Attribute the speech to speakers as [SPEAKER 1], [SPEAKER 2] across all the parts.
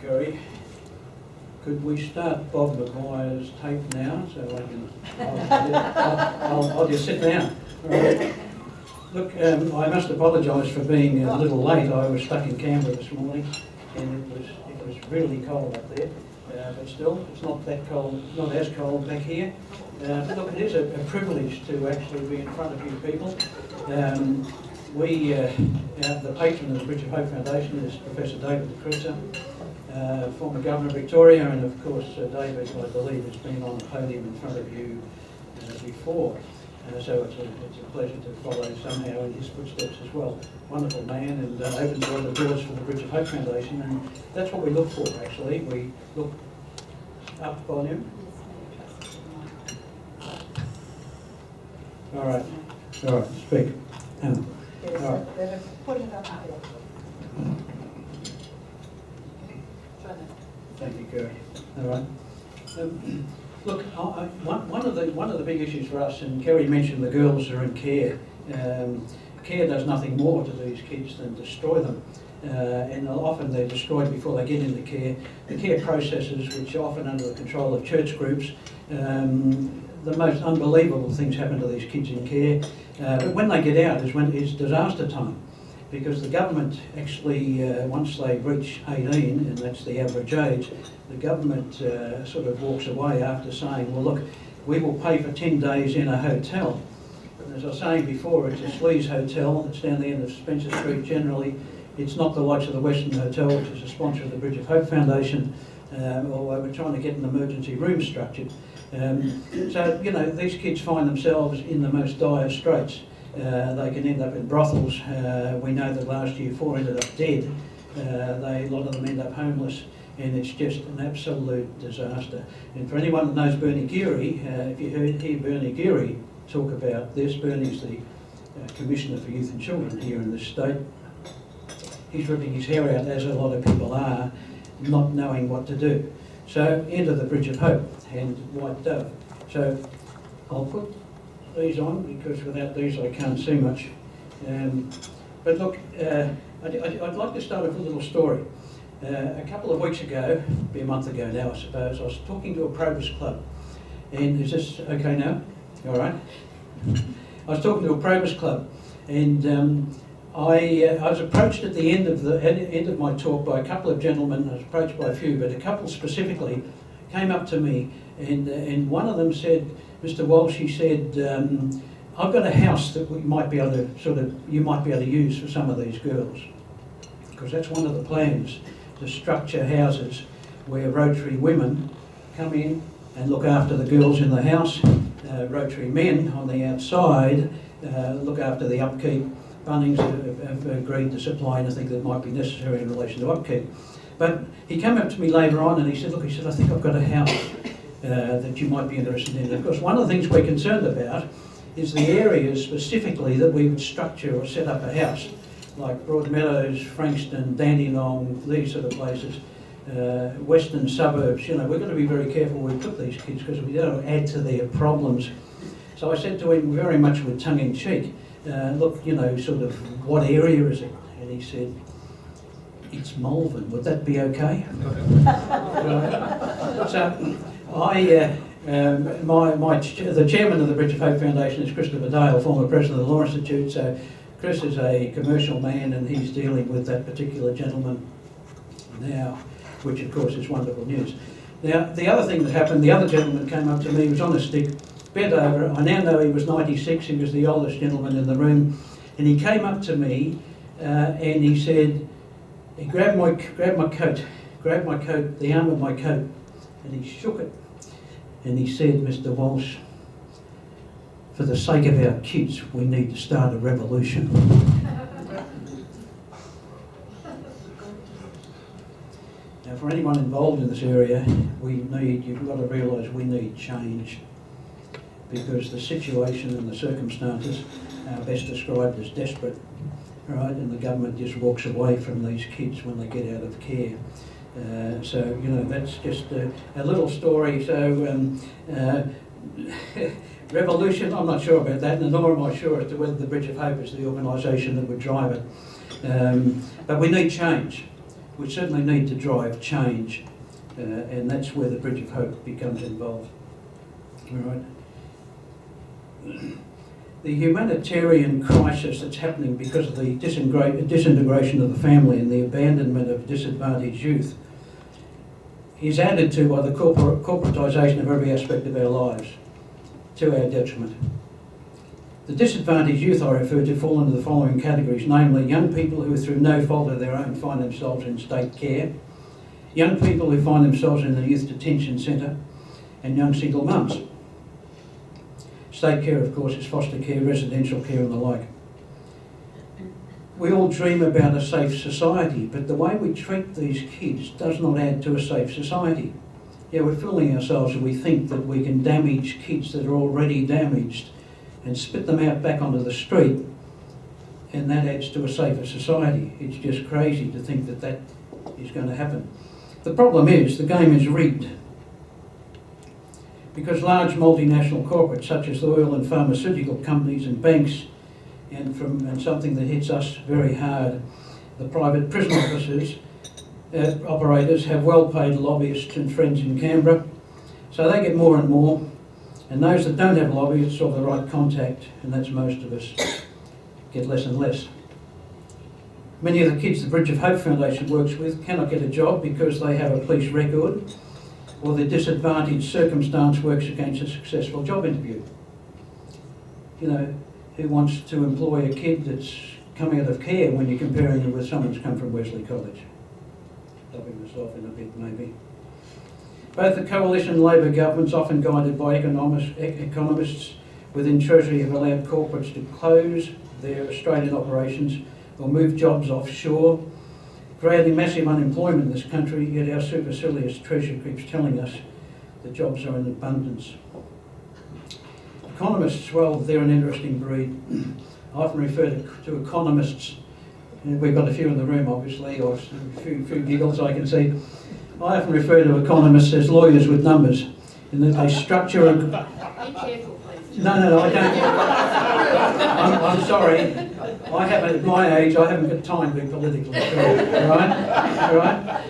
[SPEAKER 1] Kerry. Could we start Bob McGuire's tape now, so I can? I'll just sit down. All right. Look, I must apologise for being a little late. I was stuck in Canberra this morning, and it was really cold up there. But still, it's not that cold, not as cold back here. But look, it is a privilege to actually be in front of you people. The patron of the Bridge of Hope Foundation is Professor David Cruiser, former Governor of Victoria, and of course David, I believe, has been on the podium in front of you before. So it's a pleasure to follow somehow in his footsteps as well. Wonderful man, and opens all the doors for the Bridge of Hope Foundation, and that's what we look for actually. We look up volume. All right, speak. All right.
[SPEAKER 2] Put it up there.
[SPEAKER 1] Thank you, Kerry. All right. Look, one of the big issues for us, and Kerry mentioned the girls are in care. Care does nothing more to these kids than destroy them. And often they're destroyed before they get into care. The care processes, which are often under the control of church groups, the most unbelievable things happen to these kids in care. But when they get out is disaster time, because the government actually, once they reach 18, and that's the average age, the government sort of walks away after saying, well look, we will pay for 10 days in a hotel. But as I was saying before, it's a sleaze hotel. It's down the end of Spencer Street generally. It's not the likes of the Western Hotel, which is a sponsor of the Bridge of Hope Foundation, although we're trying to get an emergency room structured. So, you know, these kids find themselves in the most dire straits. They can end up in brothels. We know that last year 4 ended up dead. A lot of them end up homeless, and it's just an absolute disaster. And for anyone that knows Bernie Geary, if you hear Bernie Geary talk about this, Bernie's the Commissioner for Youth and Children here in this state. He's ripping his hair out, as a lot of people are, not knowing what to do. So enter the Bridge of Hope and White Dove. So I'll put these on, because without these I can't see much. But look, I'd like to start off with a little story. A couple of weeks ago, be a month ago now I suppose, I was talking to a Probus Club. And is this okay now? All right? I was talking to a Probus Club, and I was approached at the end of my talk by a couple of gentlemen. I was approached by a few, but a couple specifically came up to me, and one of them said, Mr. Walsh, he said, I've got a house that we might be able to you might be able to use for some of these girls, because that's one of the plans, to structure houses where Rotary women come in and look after the girls in the house, Rotary men on the outside look after the upkeep. Bunnings have agreed to supply anything that might be necessary in relation to upkeep. But he came up to me later on and he said, look, I think I've got a house that you might be interested in. And of course, one of the things we're concerned about is the areas specifically that we would structure or set up a house, like Broadmeadows, Frankston, Dandenong, these sort of places, western suburbs. You know, we're going to be very careful where we put these kids, because we don't add to their problems. So I said to him, very much with tongue in cheek, look, you know, sort of, what area is it? And he said, it's Malvern. Would that be okay? So the chairman of the Bridge of Hope Foundation is Christopher Dale, former president of the Law Institute. So Chris is a commercial man, and he's dealing with that particular gentleman now, which of course is wonderful news. Now, the other thing that happened, the other gentleman came up to me, he was on a stick, bent over. I now know he was 96, he was the oldest gentleman in the room, and he came up to me and he said, he grabbed my coat, the arm of my coat, and he shook it, and he said, Mr. Walsh, for the sake of our kids, we need to start a revolution. Now, for anyone involved in this area, you've got to realise we need change, because the situation and the circumstances are best described as desperate, right? And the government just walks away from these kids when they get out of care. So, you know, that's just a little story. So, revolution, I'm not sure about that, nor am I sure as to whether the Bridge of Hope is the organisation that would drive it. But we need change. we certainly need to drive change, and that's where the Bridge of Hope becomes involved. All right. The humanitarian crisis that's happening because of the disintegration of the family and the abandonment of disadvantaged youth is added to by the corporatisation of every aspect of our lives, to our detriment. The disadvantaged youth I refer to fall into the following categories, namely young people who through no fault of their own find themselves in state care, young people who find themselves in the youth detention centre, and young single mums. State care, of course, is foster care, residential care and the like. We all dream about a safe society, but the way we treat these kids does not add to a safe society. Yeah, we're fooling ourselves if we think that we can damage kids that are already damaged and spit them out back onto the street, and that adds to a safer society. It's just crazy to think that that is going to happen. The problem is the game is rigged, because large multinational corporates such as the oil and pharmaceutical companies and banks, and something that hits us very hard, the private prison officers, operators have well-paid lobbyists and friends in Canberra, so they get more and more, and those that don't have lobbyists or the right contact, and that's most of us, get less and less. Many of the kids the Bridge of Hope Foundation works with cannot get a job because they have a police record, or their disadvantaged circumstance works against a successful job interview. You know, who wants to employ a kid that's coming out of care when you're comparing it with someone who's come from Wesley College? Dubbing myself in a bit, maybe. Both the Coalition and Labor governments, often guided by economists within Treasury, have allowed corporates to close their Australian operations or move jobs offshore, creating massive unemployment in this country, yet our supercilious Treasury keeps telling us that jobs are in abundance. Economists, well, they're an interesting breed. I often refer to economists, and we've got a few in the room obviously, or a few giggles I can see. I often refer to economists as lawyers with numbers, in that they structure a...
[SPEAKER 2] Be careful, please.
[SPEAKER 1] No, I don't. I'm sorry. I haven't, at my age, I haven't got time to be politically correct, all right?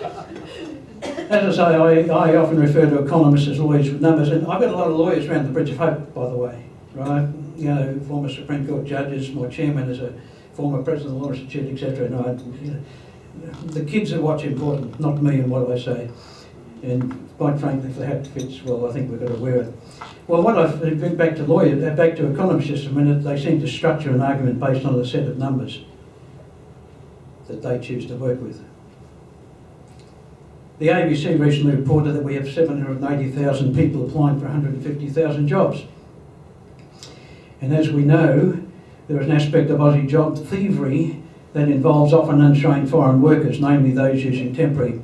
[SPEAKER 1] As I say, I often refer to economists as lawyers with numbers, and I've got a lot of lawyers around the Bridge of Hope, by the way, right? You know, former Supreme Court judges, my chairman is a former president of the Law Institute, etc. The kids are what's important, not me and what I say. And quite frankly, if the hat fits, well, I think we've got to wear it. Well, what I've been back to economists just a minute, they seem to structure an argument based on a set of numbers that they choose to work with. The ABC recently reported that we have 780,000 people applying for 150,000 jobs. And as we know, there is an aspect of Aussie job thievery that involves often untrained foreign workers, namely those using temporary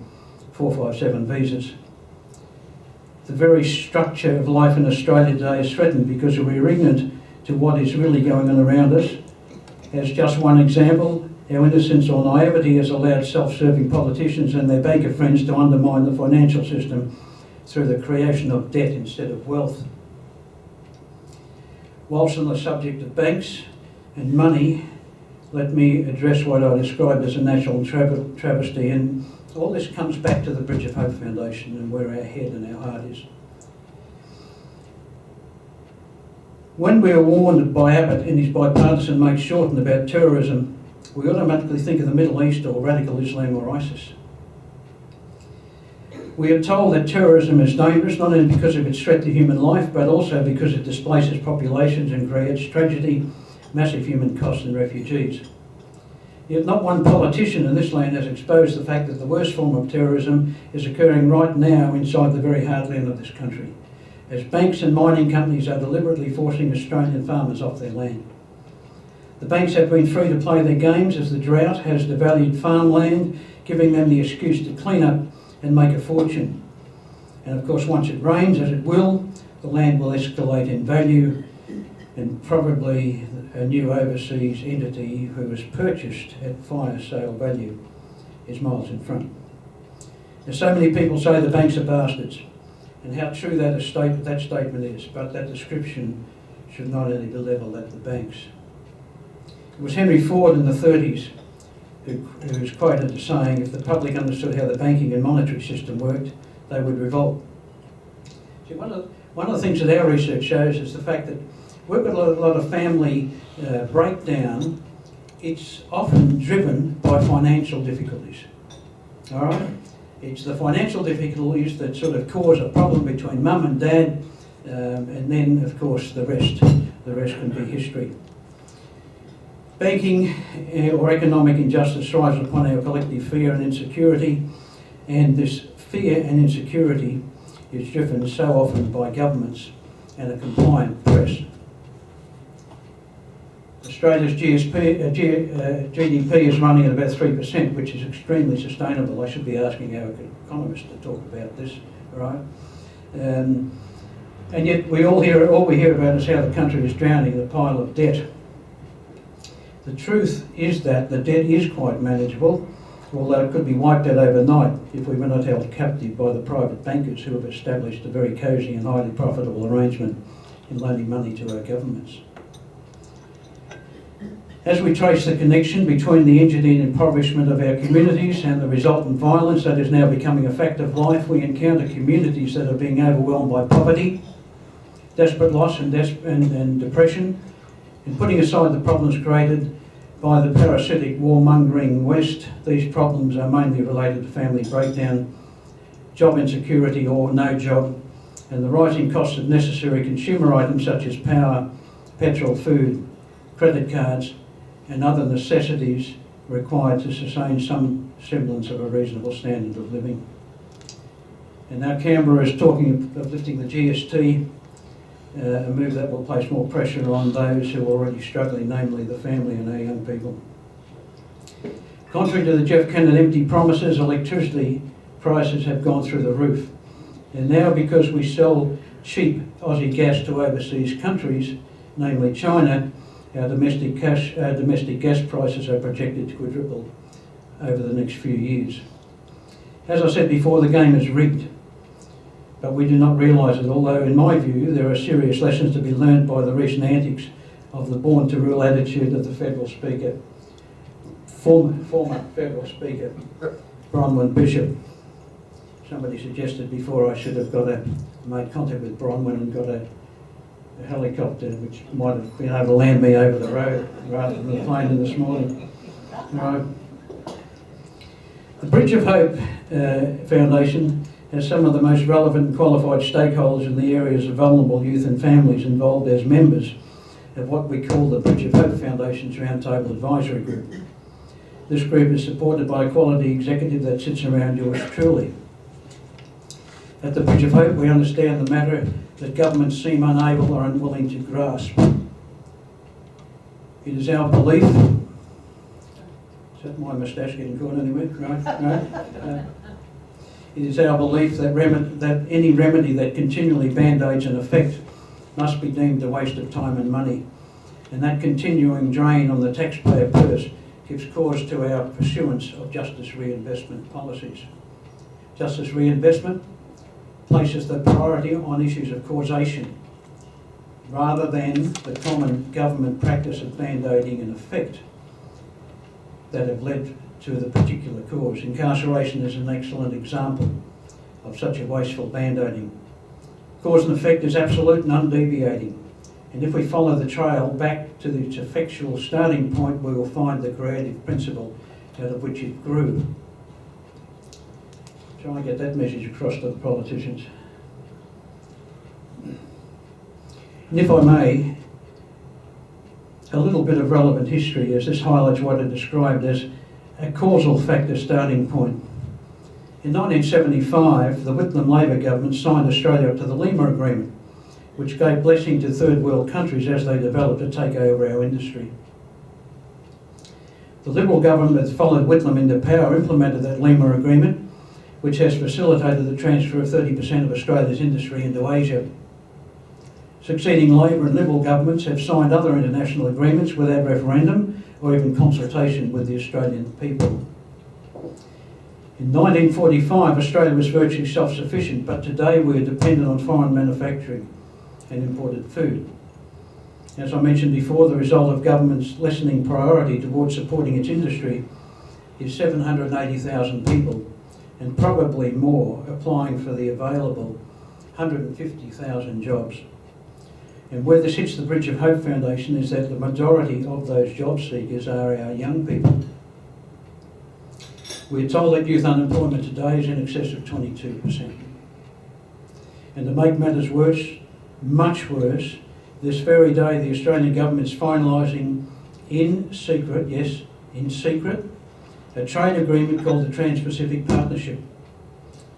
[SPEAKER 1] 457 visas. The very structure of life in Australia today is threatened because we're ignorant to what is really going on around us. As just one example, our innocence or naivety has allowed self-serving politicians and their banker friends to undermine the financial system through the creation of debt instead of wealth. Whilst on the subject of banks and money, let me address what I described as a national travesty, and all this comes back to the Bridge of Hope Foundation and where our head and our heart is. When we are warned by Abbott in his bipartisan Mate Shorten about terrorism, we automatically think of the Middle East or radical Islam or ISIS. We are told that terrorism is dangerous not only because of its threat to human life, but also because it displaces populations and creates tragedy, massive human costs and refugees. Yet not one politician in this land has exposed the fact that the worst form of terrorism is occurring right now inside the very heartland of this country, as banks and mining companies are deliberately forcing Australian farmers off their land. The banks have been free to play their games as the drought has devalued farmland, giving them the excuse to clean up and make a fortune. And of course, once it rains, as it will, the land will escalate in value, and probably a new overseas entity who was purchased at fire sale value is miles in front. Now, so many people say the banks are bastards, and how true that statement is, but that description should not only be levelled at the banks. It was Henry Ford in the 30s who's quoted as saying, if the public understood how the banking and monetary system worked, they would revolt. See, one of the things that our research shows is the fact that we've got a lot of family breakdown. It's often driven by financial difficulties. All right? It's the financial difficulties that sort of cause a problem between mum and dad, and then, of course, the rest can be history. Banking or economic injustice thrives upon our collective fear and insecurity, and this fear and insecurity is driven so often by governments and a compliant press. Australia's GDP is running at about 3%, which is extremely sustainable. I should be asking our economists to talk about this, right? And yet all we hear about is how the country is drowning in a pile of debt. The truth is that the debt is quite manageable, although it could be wiped out overnight if we were not held captive by the private bankers who have established a very cosy and highly profitable arrangement in loaning money to our governments. As we trace the connection between the injured and impoverishment of our communities and the resultant violence that is now becoming a fact of life, we encounter communities that are being overwhelmed by poverty, desperate loss and depression. And putting aside the problems created by the parasitic warmongering West, these problems are mainly related to family breakdown, job insecurity or no job, and the rising cost of necessary consumer items such as power, petrol, food, credit cards, and other necessities required to sustain some semblance of a reasonable standard of living. And now Canberra is talking of lifting the GST, a move that will place more pressure on those who are already struggling, namely the family and our young people. Contrary to the Jeff Kennett empty promises, electricity prices have gone through the roof. And now, because we sell cheap Aussie gas to overseas countries, namely China, our domestic gas prices are projected to quadruple over the next few years. As I said before, the game is rigged, but we do not realise it, although in my view there are serious lessons to be learned by the recent antics of the born-to-rule attitude of the federal speaker, former federal speaker, Bronwyn Bishop. Somebody suggested before I should have made contact with Bronwyn and got a helicopter which might have been able to land me over the road rather than the plane in this morning. Right. The Bridge of Hope Foundation has some of the most relevant and qualified stakeholders in the areas of vulnerable youth and families involved as members of what we call the Bridge of Hope Foundation's Roundtable Advisory Group. This group is supported by a quality executive that sits around yours truly. At the Bridge of Hope, we understand the matter that governments seem unable or unwilling to grasp. It is our belief, is that my moustache getting caught anyway? Right? It is our belief that any remedy that continually band-aids an effect must be deemed a waste of time and money, and that continuing drain on the taxpayer purse gives cause to our pursuance of justice reinvestment policies. Justice reinvestment places the priority on issues of causation rather than the common government practice of band-aiding an effect that have led to the particular cause. Incarceration is an excellent example of such a wasteful band-aiding. Cause and effect is absolute and undeviating, and if we follow the trail back to its effectual starting point, we will find the creative principle out of which it grew. Try and get that message across to the politicians. And if I may, a little bit of relevant history, as this highlights what I described as a causal factor starting point. In 1975, the Whitlam Labor government signed Australia up to the Lima Agreement, which gave blessing to third world countries as they developed to take over our industry. The Liberal government that followed Whitlam into power implemented that Lima Agreement, which has facilitated the transfer of 30% of Australia's industry into Asia. Succeeding Labor and Liberal governments have signed other international agreements without referendum or even consultation with the Australian people. In 1945, Australia was virtually self-sufficient, but today we are dependent on foreign manufacturing and imported food. As I mentioned before, the result of government's lessening priority towards supporting its industry is 780,000 people, and probably more applying for the available 150,000 jobs. And where this hits the Bridge of Hope Foundation is that the majority of those job seekers are our young people. We're told that youth unemployment today is in excess of 22%. And to make matters worse, much worse, this very day the Australian government is finalising in secret, yes, in secret, a trade agreement called the Trans-Pacific Partnership,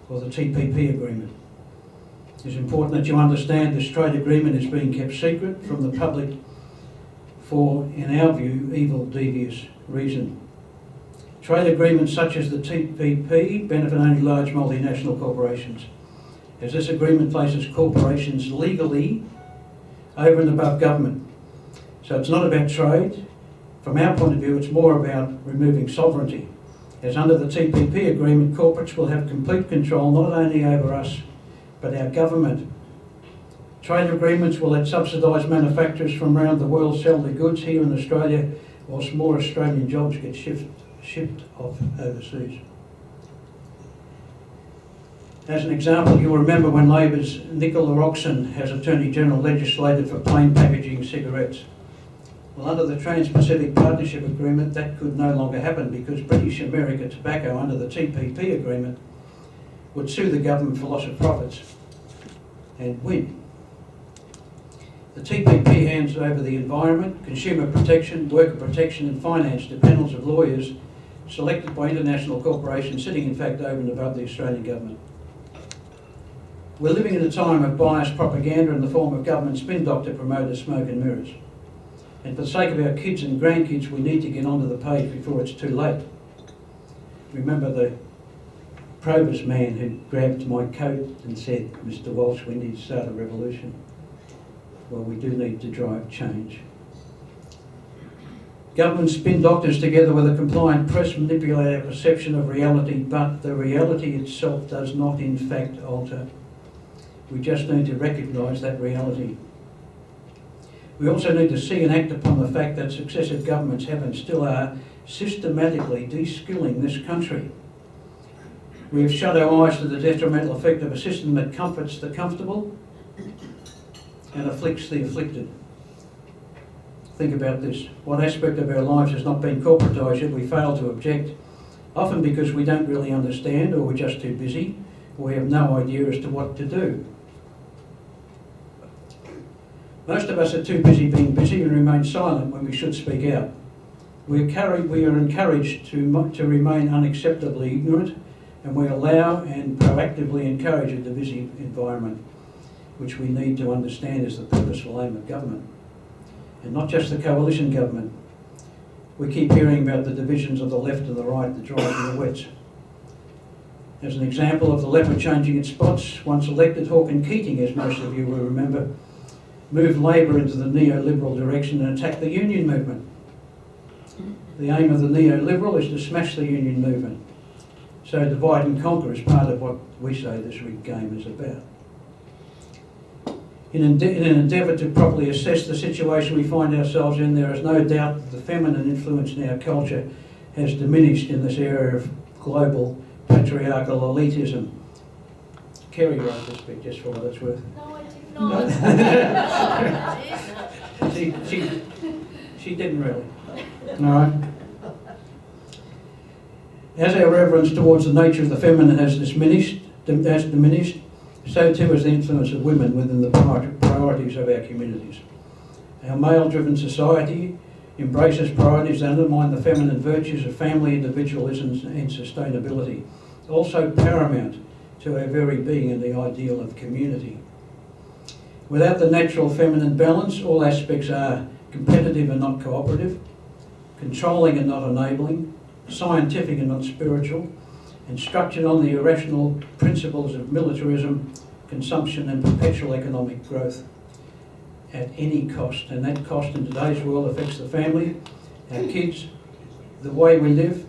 [SPEAKER 1] or the TPP agreement. It's important that you understand this trade agreement is being kept secret from the public for, in our view, evil, devious reason. Trade agreements such as the TPP benefit only large multinational corporations, as this agreement places corporations legally over and above government. So it's not about trade. From our point of view, it's more about removing sovereignty, as under the TPP agreement, corporates will have complete control not only over us, but our government. Trade agreements will let subsidised manufacturers from around the world sell their goods here in Australia, whilst more Australian jobs get shipped off overseas. As an example, you'll remember when Labor's Nicola Roxon has Attorney General legislated for plain packaging cigarettes. Well, under the Trans-Pacific Partnership Agreement, that could no longer happen because British America Tobacco, under the TPP agreement, would sue the government for loss of profits and win. The TPP hands over the environment, consumer protection, worker protection and finance to panels of lawyers selected by international corporations sitting in fact over and above the Australian government. We're living in a time of biased propaganda in the form of government spin doctor promoters, smoke and mirrors. And for the sake of our kids and grandkids, we need to get onto the page before it's too late. Remember the Probus man who grabbed my coat and said, "Mr. Walsh, we need to start a revolution." Well, we do need to drive change. Government spin doctors together with a compliant press manipulate our perception of reality, but the reality itself does not in fact alter. We just need to recognise that reality. We also need to see and act upon the fact that successive governments have and still are systematically de-skilling this country. We have shut our eyes to the detrimental effect of a system that comforts the comfortable and afflicts the afflicted. Think about this. What aspect of our lives has not been corporatised yet we fail to object, often because we don't really understand, or we're just too busy, or we have no idea as to what to do. Most of us are too busy being busy and remain silent when we should speak out. We are encouraged to remain unacceptably ignorant, and we allow and proactively encourage a divisive environment, which we need to understand is the purposeful aim of government. And not just the coalition government. We keep hearing about the divisions of the left and the right, the dries and the wets. As an example of the leopard changing its spots, once elected, Hawke and Keating, as most of you will remember, moved Labor into the neoliberal direction and attacked the union movement. The aim of the neoliberal is to smash the union movement. So divide and conquer is part of what we say this rigged game is about. In an endeavour to properly assess the situation we find ourselves in, there is no doubt that the feminine influence in our culture has diminished in this area of global patriarchal elitism. Kerry wrote this bit just for what it's worth.
[SPEAKER 2] No, I did not.
[SPEAKER 1] She didn't really. All right. As our reverence towards the nature of the feminine has diminished, so too has the influence of women within the priorities of our communities. Our male-driven society embraces priorities that undermine the feminine virtues of family, individualism and sustainability, also paramount to our very being and the ideal of community. Without the natural feminine balance, all aspects are competitive and not cooperative, controlling and not enabling, scientific and not spiritual, and structured on the irrational principles of militarism, consumption and perpetual economic growth at any cost. And that cost in today's world affects the family, our kids, the way we live,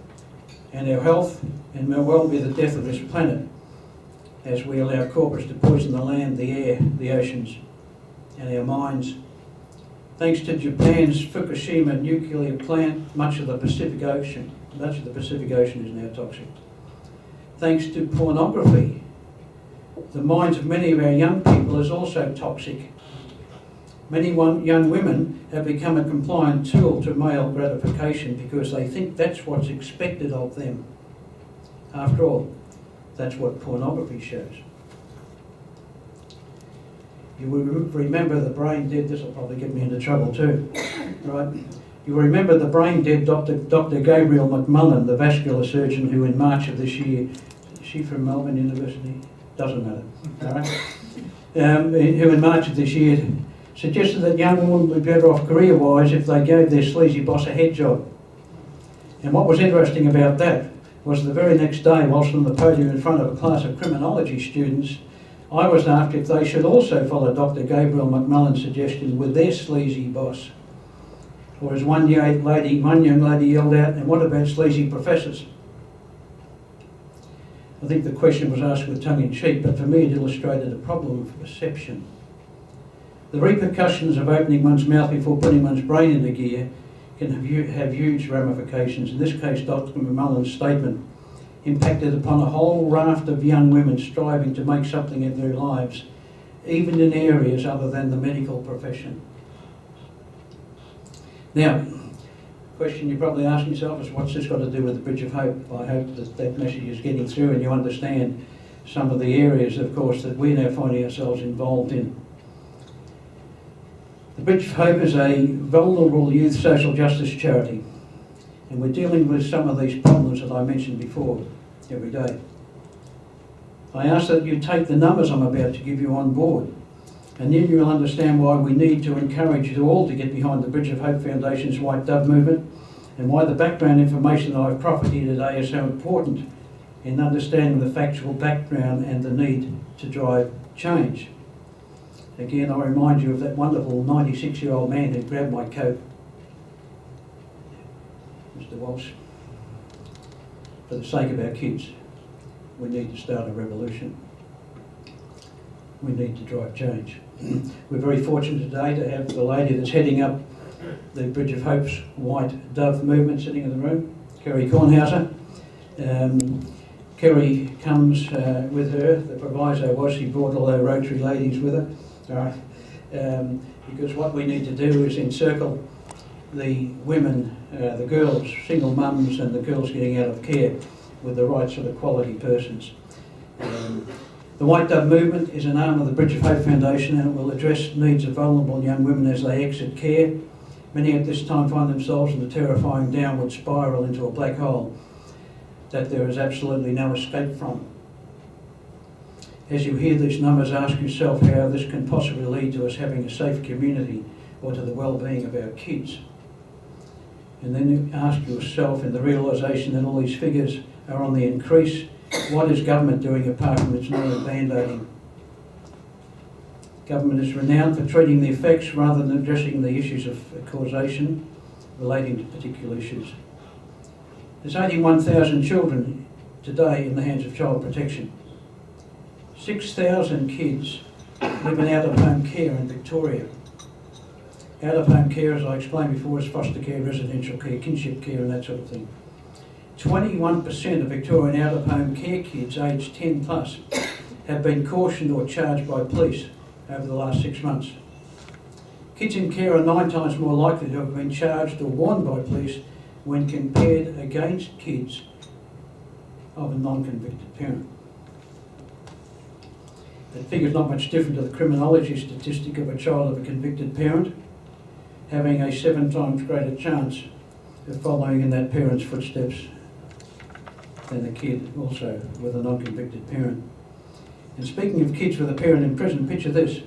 [SPEAKER 1] and our health, and may well be the death of this planet as we allow corporates to poison the land, the air, the oceans, and our minds. Thanks to Japan's Fukushima nuclear plant, much of the Pacific Ocean is now toxic. Thanks to pornography, the minds of many of our young people is also toxic. Many young women have become a compliant tool to male gratification because they think that's what's expected of them. After all, that's what pornography shows. You will remember the brain dead, this will probably get me into trouble too, right? You will remember the brain dead Dr. Gabriel McMullen, the vascular surgeon who in March of this year, is she from Melbourne University? Doesn't matter, all right? Who in March of this year suggested that young women would be better off career-wise if they gave their sleazy boss a head job. And what was interesting about that was the very next day, whilst on the podium in front of a class of criminology students, I was asked if they should also follow Dr. Gabriel McMullen's suggestion with their sleazy boss. Or as one young lady yelled out, and what about sleazy professors? I think the question was asked with tongue-in-cheek, but for me it illustrated a problem of perception. The repercussions of opening one's mouth before putting one's brain into gear can have huge ramifications. In this case, Dr. McMullen's statement impacted upon a whole raft of young women striving to make something in their lives, even in areas other than the medical profession. Now, the question you're probably asking yourself is, what's this got to do with the Bridge of Hope? I hope that that message is getting through and you understand some of the areas, of course, that we're now finding ourselves involved in. The Bridge of Hope is a vulnerable youth social justice charity, and we're dealing with some of these problems that I mentioned before every day. I ask that you take the numbers I'm about to give you on board, and then you'll understand why we need to encourage you all to get behind the Bridge of Hope Foundation's White Dove movement, and why the background information that I've proffered here today is so important in understanding the factual background and the need to drive change. Again, I remind you of that wonderful 96-year-old man who grabbed my coat, Mr. Walsh. For the sake of our kids, we need to start a revolution. We need to drive change. We're very fortunate today to have the lady that's heading up the Bridge of Hope's White Dove movement sitting in the room, Kerry Kornhauser. Kerry comes with her. The proviso was she brought all our Rotary ladies with her. All right. Because what we need to do is encircle the women, the girls, single mums and the girls getting out of care with the right sort of quality persons. The White Dove movement is an arm of the Bridge of Hope Foundation, and it will address needs of vulnerable young women as they exit care. Many at this time find themselves in a terrifying downward spiral into a black hole that there is absolutely no escape from. As you hear these numbers, ask yourself how this can possibly lead to us having a safe community or to the well-being of our kids. And then you ask yourself, in the realisation that all these figures are on the increase, what is government doing apart from its normal band-aiding? Government is renowned for treating the effects rather than addressing the issues of causation relating to particular issues. There's 81,000 children today in the hands of child protection. 6,000 kids live in out-of-home care in Victoria. Out-of-home care, as I explained before, is foster care, residential care, kinship care and that sort of thing. 21% of Victorian out-of-home care kids aged 10 plus have been cautioned or charged by police over the last 6 months. Kids in care are 9 times more likely to have been charged or warned by police when compared against kids of a non-convicted parent. That figure's not much different to the criminology statistic of a child of a convicted parent having a 7 times greater chance of following in that parent's footsteps than a kid also with a non-convicted parent. And speaking of kids with a parent in prison, picture this.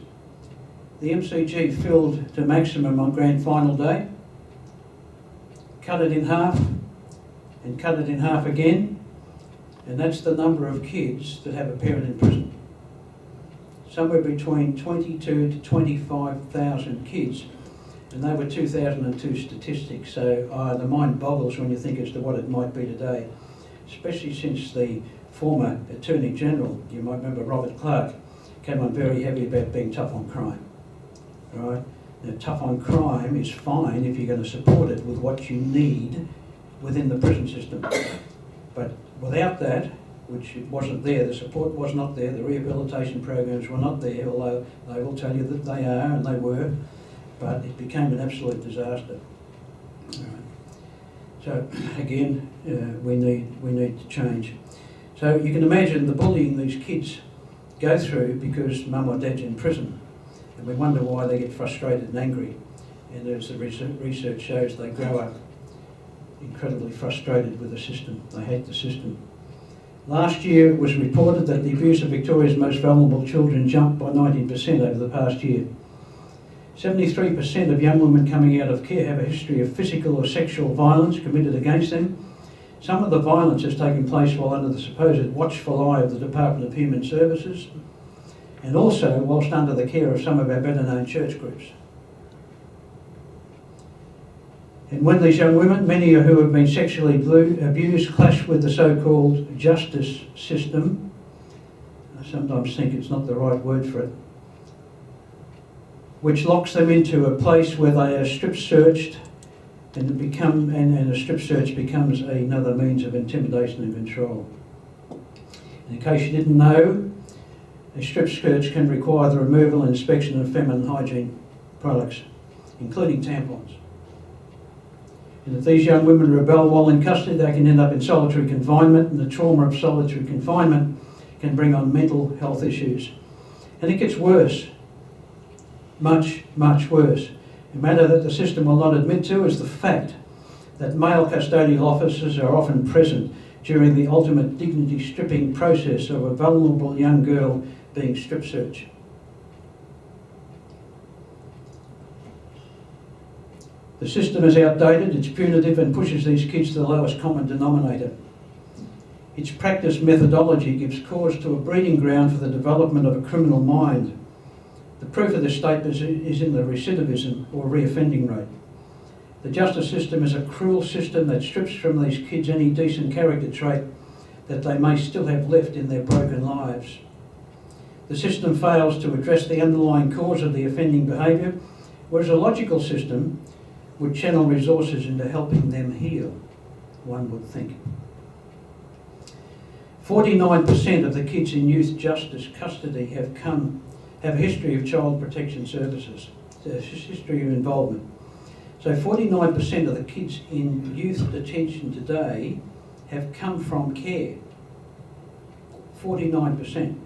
[SPEAKER 1] The MCG filled to maximum on grand final day, cut it in half, and cut it in half again, and that's the number of kids that have a parent in prison. Somewhere between 22 to 25,000 kids, and they were 2002 statistics, so the mind boggles when you think as to what it might be today, especially since the former Attorney General, you might remember Robert Clark, came on very heavy about being tough on crime. Right? Now, tough on crime is fine if you're going to support it with what you need within the prison system. But without that, which wasn't there, the support was not there, the rehabilitation programs were not there, although they will tell you that they are and they were, but it became an absolute disaster. So again, we need to change. So you can imagine the bullying these kids go through because mum or dad's in prison, and we wonder why they get frustrated and angry. And as the research shows, they grow up incredibly frustrated with the system. They hate the system. Last year it was reported that the abuse of Victoria's most vulnerable children jumped by 19% over the past year. 73% of young women coming out of care have a history of physical or sexual violence committed against them. Some of the violence has taken place while under the supposed watchful eye of the Department of Human Services, and also whilst under the care of some of our better known church groups. And when these young women, many who have been sexually abused, clash with the so-called justice system, I sometimes think it's not the right word for it, which locks them into a place where they are strip-searched, and a strip search becomes another means of intimidation and control. In case you didn't know, a strip search can require the removal and inspection of feminine hygiene products, including tampons. And if these young women rebel while in custody, they can end up in solitary confinement, and the trauma of solitary confinement can bring on mental health issues. And it gets worse, much, much worse. A matter that the system will not admit to is the fact that male custodial officers are often present during the ultimate dignity stripping process of a vulnerable young girl being strip searched. The system is outdated, it's punitive and pushes these kids to the lowest common denominator. Its practice methodology gives cause to a breeding ground for the development of a criminal mind. The proof of this statement is in the recidivism or reoffending rate. The justice system is a cruel system that strips from these kids any decent character trait that they may still have left in their broken lives. The system fails to address the underlying cause of the offending behaviour, whereas a logical system would channel resources into helping them heal, one would think. 49% of the kids in youth justice custody have a history of child protection services, a history of involvement. So 49% of the kids in youth detention today have come from care. 49%.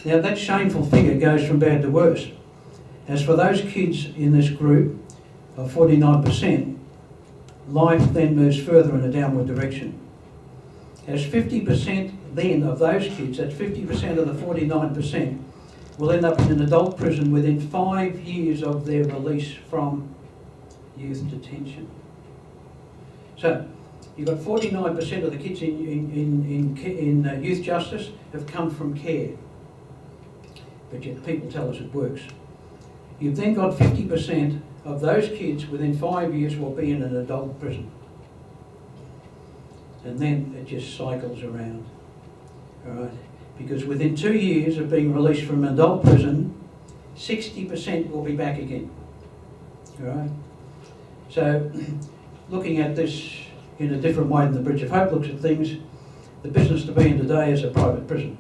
[SPEAKER 1] Now that shameful figure goes from bad to worse. As for those kids in this group of 49%, life then moves further in a downward direction. As 50% then of those kids, that's 50% of the 49%, will end up in an adult prison within 5 years of their release from youth detention. So, you've got 49% of the kids in youth justice have come from care. But yet people tell us it works. You've then got 50% of those kids within 5 years will be in an adult prison. And then it just cycles around. All right? Because within 2 years of being released from an adult prison, 60% will be back again. All right? So, looking at this in a different way than the Bridge of Hope looks at things, the business to be in today is a private prison.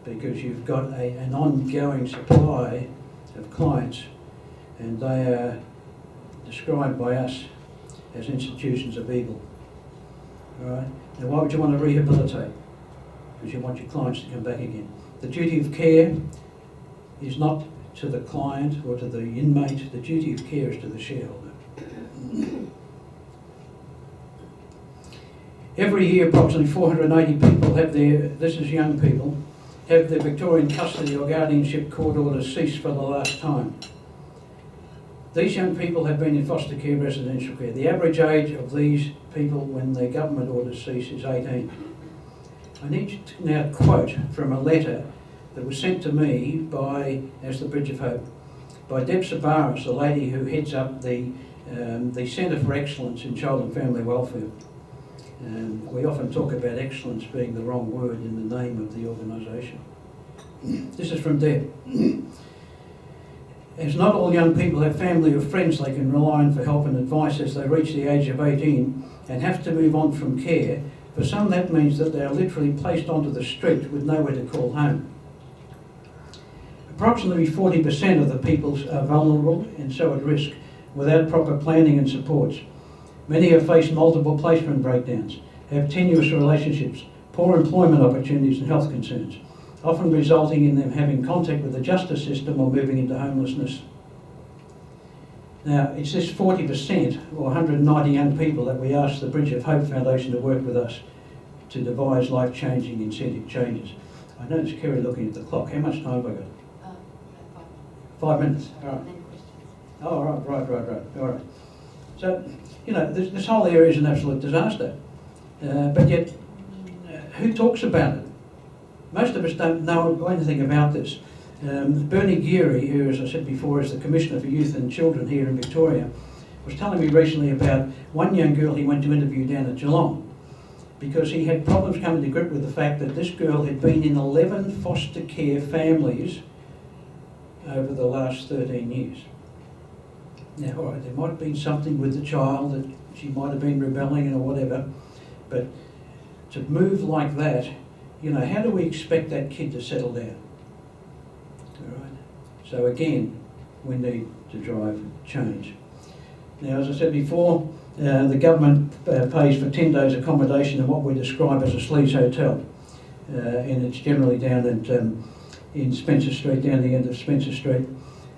[SPEAKER 1] Because you've got an ongoing supply of clients, and they are described by us as institutions of evil. All right? Now, why would you want to rehabilitate? Because you want your clients to come back again. The duty of care is not to the client or to the inmate. The duty of care is to the shareholder. Every year, approximately 480 people have this is young people, have their Victorian custody or guardianship court orders ceased for the last time. These young people have been in foster care, residential care. The average age of these people when their government orders cease is 18. I need to now quote from a letter that was sent to me by, as the Bridge of Hope, by Deb Sabaris, the lady who heads up the Centre for Excellence in Child and Family Welfare. We often talk about excellence being the wrong word in the name of the organisation. This is from Deb. as not all young people have family or friends they can rely on for help and advice as they reach the age of 18 and have to move on from care, for some that means that they are literally placed onto the street with nowhere to call home. Approximately 40% of the people are vulnerable and so at risk without proper planning and supports. Many have faced multiple placement breakdowns, have tenuous relationships, poor employment opportunities and health concerns, often resulting in them having contact with the justice system or moving into homelessness. Now, it's this 40% or 190 young people that we asked the Bridge of Hope Foundation to work with us to devise life-changing incentive changes. I noticed Kerry looking at the clock. How much time have I got? 5 minutes. All right. Oh, right. All right. So, you know, this whole area is an absolute disaster. But yet, who talks about it? Most of us don't know anything about this. Bernie Geary, who, as I said before, is the Commissioner for Youth and Children here in Victoria, was telling me recently about one young girl he went to interview down at Geelong because he had problems coming to grip with the fact that this girl had been in 11 foster care families over the last 13 years. Now, all right, there might have been something with the child that she might have been rebelling or whatever, but to move like that, you know, how do we expect that kid to settle down? All right. So again, we need to drive change. Now, as I said before, the government pays for 10 days accommodation in what we describe as a sleaze hotel, and it's generally down at in Spencer Street, down the end of Spencer Street.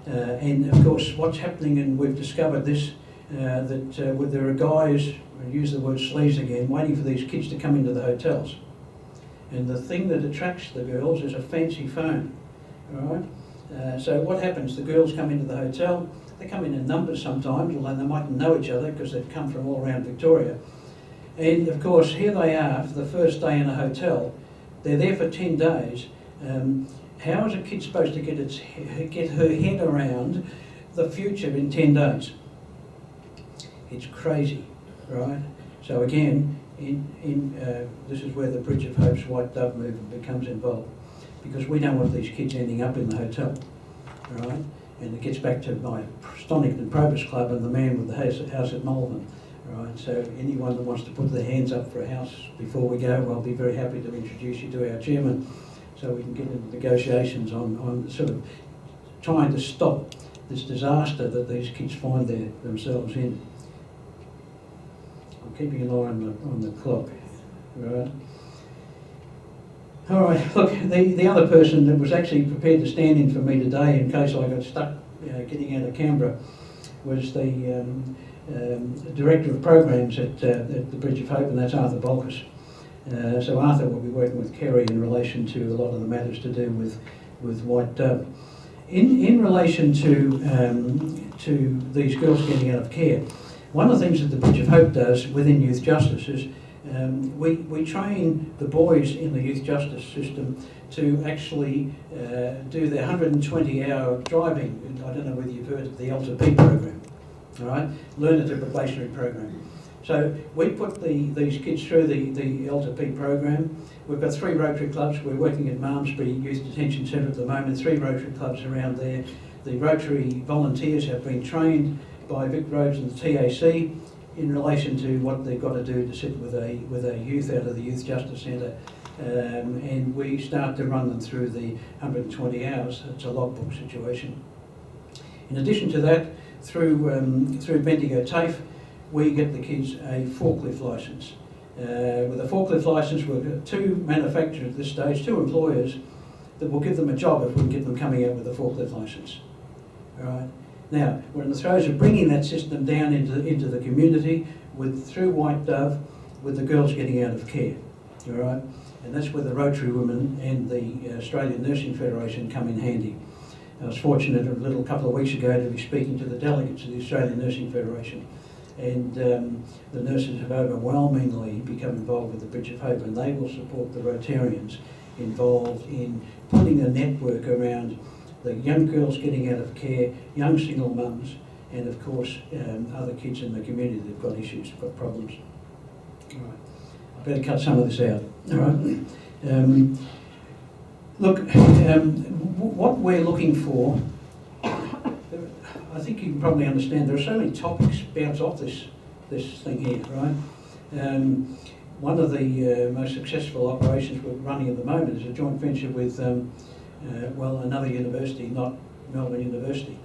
[SPEAKER 1] And of course, what's happening, and we've discovered this, that there are guys, I use the word sleaze again, waiting for these kids to come into the hotels. And the thing that attracts the girls is a fancy phone, all right? So what happens? The girls come into the hotel, they come in numbers sometimes, although they mightn't know each other because they've come from all around Victoria. And of course, here they are for the first day in a hotel. They're there for 10 days. How is a kid supposed to get her head around the future in 10 days? It's crazy, right? So again, this is where the Bridge of Hope's White Dove movement becomes involved, because we don't want these kids ending up in the hotel, right? And it gets back to my Stonington Probus Club and the man with the house at Malvern, right? So anyone that wants to put their hands up for a house before we go, I'll be very happy to introduce you to our chairman, so we can get into negotiations on sort of trying to stop this disaster that these kids find themselves in. I'm keeping an eye on the clock, right? All right, look, the other person that was actually prepared to stand in for me today in case I got stuck getting out of Canberra was the Director of Programs at the Bridge of Hope, and that's Arthur Bolkus. So Arthur will be working with Kerry in relation to a lot of the matters to do with White Dove. In relation to these girls getting out of care, one of the things that the Bridge of Hope does within youth justice is we train the boys in the youth justice system to actually do their 120-hour driving. I don't know whether you've heard of the LTP program, all right? Learner to probationary program. So we put these kids through the LTP program. We've got 3 Rotary clubs. We're working at Malmesbury Youth Detention Centre at the moment, 3 Rotary clubs around there. The Rotary volunteers have been trained by Vic Rhodes and the TAC in relation to what they've got to do to sit with a youth out of the Youth Justice Centre, and we start to run them through the 120 hours. It's a logbook situation. In addition to that, through Bendigo TAFE, we get the kids a forklift licence. With a forklift licence, we've got 2 manufacturers at this stage, 2 employers that will give them a job if we can get them coming out with a forklift licence. All right. Now, we're in the throes of bringing that system down into the community through White Dove, with the girls getting out of care, all right? And that's where the Rotary Women and the Australian Nursing Federation come in handy. I was fortunate a couple of weeks ago to be speaking to the delegates of the Australian Nursing Federation, and the nurses have overwhelmingly become involved with the Bridge of Hope, and they will support the Rotarians involved in putting a network around the young girls getting out of care, young single mums, and of course other kids in the community that have got issues, got problems. All right. I better cut some of this out. All right. Look, what we're looking for. I think you can probably understand there are so many topics bounce off this thing here, right? One of the most successful operations we're running at the moment is a joint venture with, another university, not Melbourne University,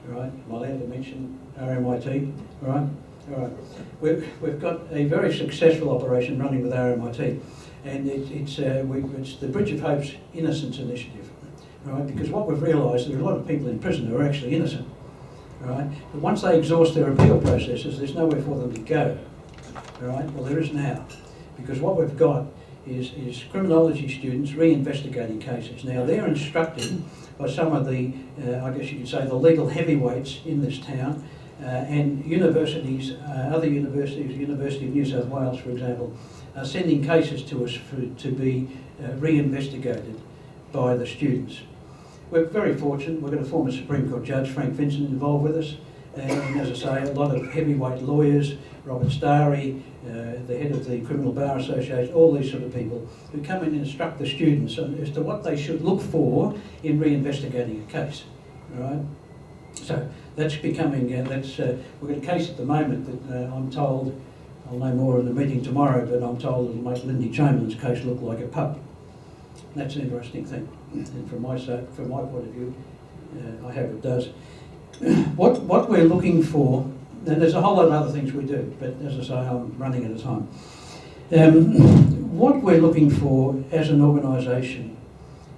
[SPEAKER 1] right? Am I allowed to mention RMIT, all right? All right. We've got a very successful operation running with RMIT, and it's the Bridge of Hope's Innocence Initiative, right? Because what we've realised, there are a lot of people in prison who are actually innocent, right? But once they exhaust their appeal processes, there's nowhere for them to go, right? Well, there is now, because what we've got is criminology students re-investigating cases. Now, they're instructed by some of the, I guess you could say, the legal heavyweights in this town, and universities, other universities, University of New South Wales, for example, are sending cases to us to be re-investigated by the students. We're very fortunate. We've got a former Supreme Court Judge, Frank Vincent, involved with us, and as I say, a lot of heavyweight lawyers, Robert Starry, the head of the Criminal Bar Association, all these sort of people who come in and instruct the students as to what they should look for in re-investigating a case. All right? So that's becoming, we've got a case at the moment that I'm told, I'll know more in the meeting tomorrow, but I'm told it'll make Lindy Chamberlain's case look like a pup. That's an interesting thing, and from my point of view, I hope it does. What we're looking for, and there's a whole lot of other things we do, but as I say, I'm running out of time. What we're looking for as an organisation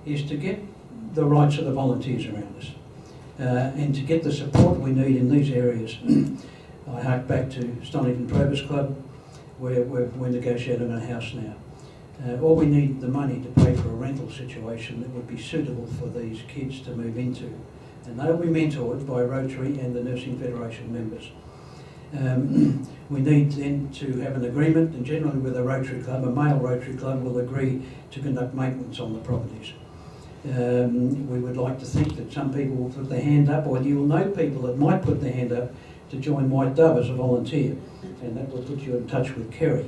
[SPEAKER 1] is to get the rights of the volunteers around us, and to get the support we need in these areas. I hark back to Stonyton Probus Club, where we're negotiating a house now. Or we need the money to pay for a rental situation that would be suitable for these kids to move into. And they'll be mentored by Rotary and the Nursing Federation members. We need then to have an agreement, and generally with a Rotary Club, a male Rotary Club will agree to conduct maintenance on the properties. We would like to think that some people will put their hand up, or you will know people that might put their hand up to join White Dove as a volunteer, and that will put you in touch with Kerry.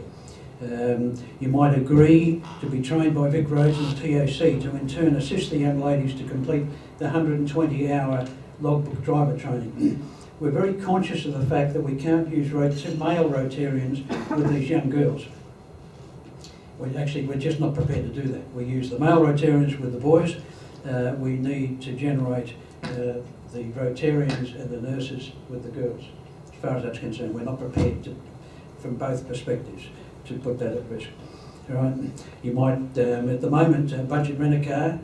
[SPEAKER 1] You might agree to be trained by Vic Roads and TOC to in turn assist the young ladies to complete the 120-hour logbook driver training. We're very conscious of the fact that we can't use male Rotarians with these young girls. We're just not prepared to do that. We use the male Rotarians with the boys. We need to generate the Rotarians and the nurses with the girls. As far as that's concerned, we're not prepared to, from both perspectives, to put that at risk. All right. You might, at the moment, budget rent-a-car,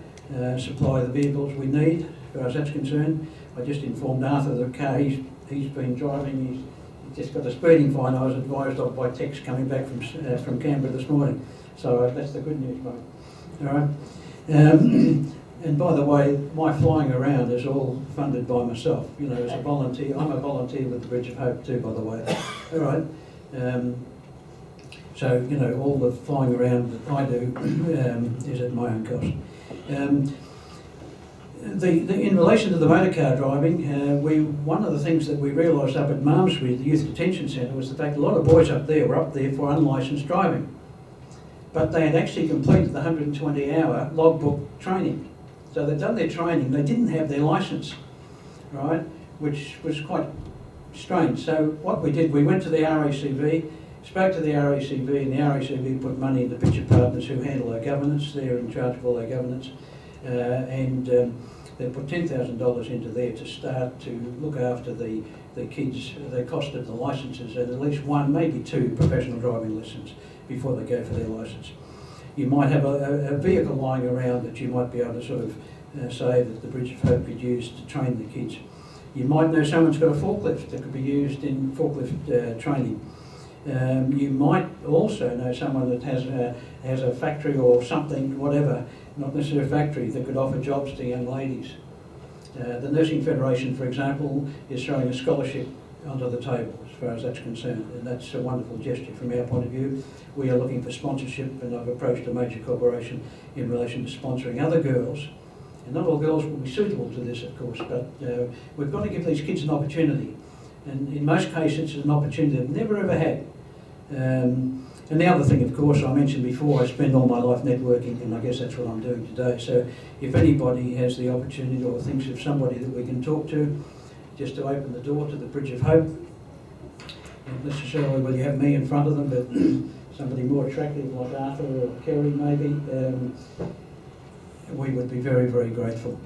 [SPEAKER 1] supply the vehicles we need, as far as that's concerned. I just informed Arthur the car he's been driving, he's just got a speeding fine I was advised of by text coming back from Canberra this morning. So that's the good news, mate. All right. And by the way, my flying around is all funded by myself. You know, as a volunteer, I'm a volunteer with the Bridge of Hope too, by the way. All right. So, you know, all the flying around that I do is at my own cost. In relation to the motor car driving, one of the things that we realised up at Malmesbury, the Youth Detention Centre, was the fact a lot of boys up there were up there for unlicensed driving. But they had actually completed the 120-hour logbook training. So they'd done their training, they didn't have their licence, right, which was quite strange. So what we did, we went to the RACV, spoke to the RACV, and the RACV put money into Picture Partners who handle our governance. They're in charge of all our governance. And they put $10,000 into there to start to look after the kids, the cost of the licences, and at least one, maybe two professional driving lessons before they go for their licence. You might have a vehicle lying around that you might be able to sort of say that the Bridge of Hope could use to train the kids. You might know someone's got a forklift that could be used in forklift training. You might also know someone that has a factory or something, whatever, not necessarily a factory, that could offer jobs to young ladies. The Nursing Federation, for example, is throwing a scholarship onto the table as far as that's concerned, and that's a wonderful gesture from our point of view. We are looking for sponsorship, and I've approached a major corporation in relation to sponsoring other girls. And not all girls will be suitable to this, of course, but we've got to give these kids an opportunity. And in most cases, it's an opportunity they've never ever had. And the other thing, of course, I mentioned before, I spend all my life networking, and I guess that's what I'm doing today. So if anybody has the opportunity or thinks of somebody that we can talk to, just to open the door to the Bridge of Hope. Not necessarily will you have me in front of them, but somebody more attractive like Arthur or Kerry maybe, we would be very, very grateful.